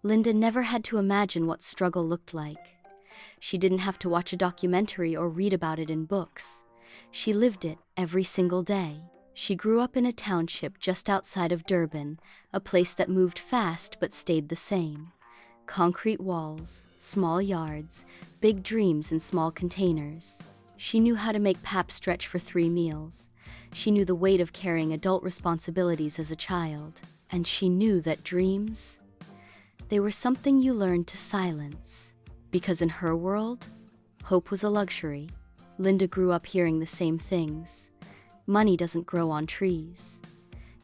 Linda never had to imagine what struggle looked like. She didn't have to watch a documentary or read about it in books. She lived it every single day. She grew up in a township just outside of Durban, a place that moved fast but stayed the same. Concrete walls, small yards, big dreams in small containers. She knew how to make pap stretch for 3 meals. She knew the weight of carrying adult responsibilities as a child. And she knew that dreams, they were something you learned to silence. Because in her world, hope was a luxury. Linda grew up hearing the same things. Money doesn't grow on trees.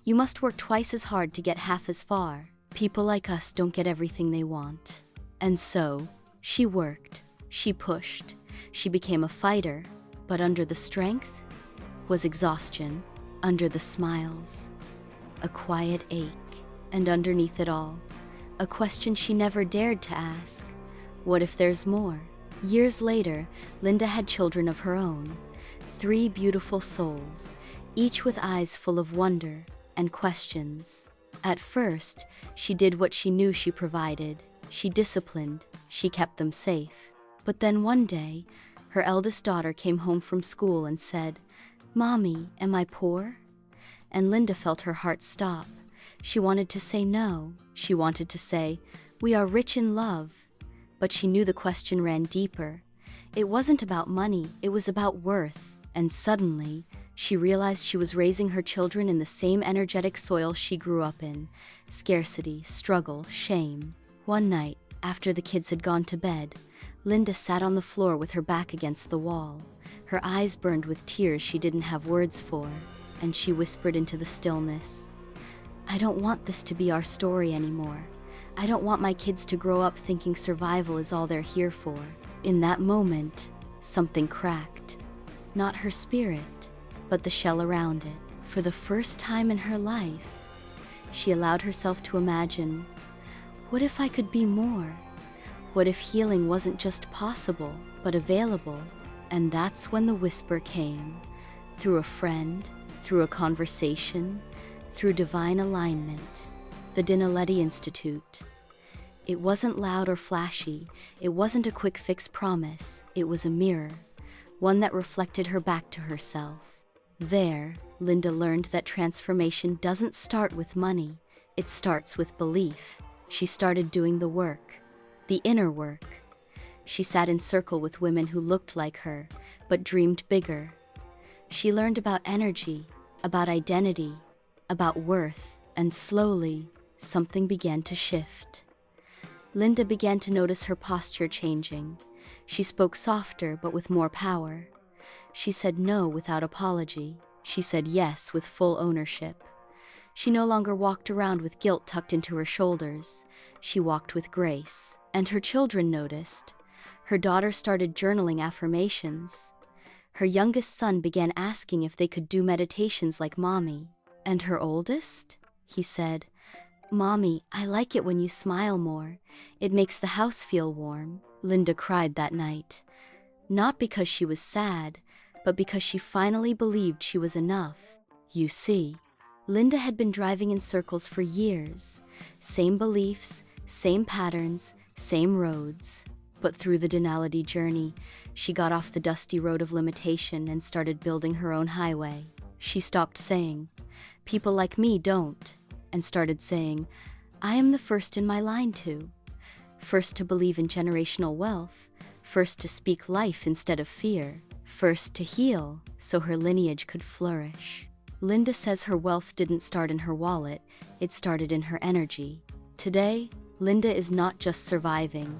You must work twice as hard to get half as far. People like us don't get everything they want. And so, she worked, she pushed, she became a fighter, but under the strength was exhaustion, under the smiles, a quiet ache, and underneath it all, a question she never dared to ask. What if there's more? Years later, Linda had children of her own. 3 beautiful souls, each with eyes full of wonder and questions. At first, she did what she knew she provided. She disciplined, she kept them safe. But then one day, her eldest daughter came home from school and said, "Mommy, am I poor?" And Linda felt her heart stop. She wanted to say no. She wanted to say, "We are rich in love." But she knew the question ran deeper. It wasn't about money, it was about worth. And suddenly, she realized she was raising her children in the same energetic soil she grew up in. Scarcity, struggle, shame. One night, after the kids had gone to bed, Linda sat on the floor with her back against the wall. Her eyes burned with tears she didn't have words for, and she whispered into the stillness, "I don't want this to be our story anymore. I don't want my kids to grow up thinking survival is all they're here for." In that moment, something cracked. Not her spirit, but the shell around it. For the first time in her life, she allowed herself to imagine, what if I could be more? What if healing wasn't just possible, but available? And that's when the whisper came. Through a friend, through a conversation, through divine alignment. The Dinaledi Institute. It wasn't loud or flashy. It wasn't a quick fix promise. It was a mirror. One that reflected her back to herself. There, Linda learned that transformation doesn't start with money, it starts with belief. She started doing the work, the inner work. She sat in circle with women who looked like her, but dreamed bigger. She learned about energy, about identity, about worth, and slowly, something began to shift. Linda began to notice her posture changing. She spoke softer, but with more power. She said no without apology. She said yes with full ownership. She no longer walked around with guilt tucked into her shoulders. She walked with grace. And her children noticed. Her daughter started journaling affirmations. Her youngest son began asking if they could do meditations like Mommy. And her oldest? He said, "Mommy, I like it when you smile more. It makes the house feel warm." Linda cried that night. Not because she was sad, but because she finally believed she was enough. You see, Linda had been driving in circles for years. Same beliefs, same patterns, same roads. But through the Dinaledi journey, she got off the dusty road of limitation and started building her own highway. She stopped saying, "People like me don't," and started saying, "I am the first in my line to." First to believe in generational wealth, first to speak life instead of fear, first to heal so her lineage could flourish. Linda says her wealth didn't start in her wallet, it started in her energy. Today, Linda is not just surviving.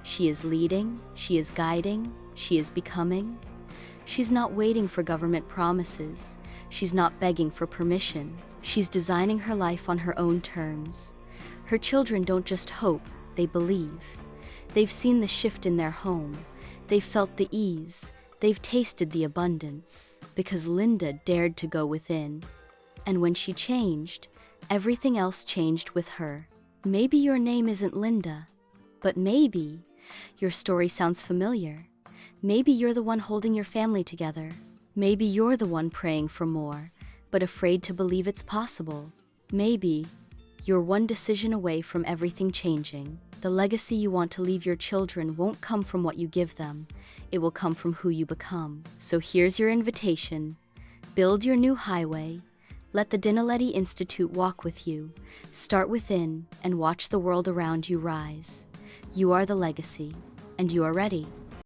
She is leading, she is guiding, she is becoming. She's not waiting for government promises. She's not begging for permission. She's designing her life on her own terms. Her children don't just hope, they believe. They've seen the shift in their home. They've felt the ease. They've tasted the abundance. Because Linda dared to go within. And when she changed, everything else changed with her. Maybe your name isn't Linda, but maybe your story sounds familiar. Maybe you're the one holding your family together. Maybe you're the one praying for more, but afraid to believe it's possible. Maybe You're one decision away from everything changing. The legacy you want to leave your children won't come from what you give them. It will come from who you become. So here's your invitation. Build your new highway. Let the Dinaledi Institute walk with you. Start within and watch the world around you rise. You are the legacy, and you are ready.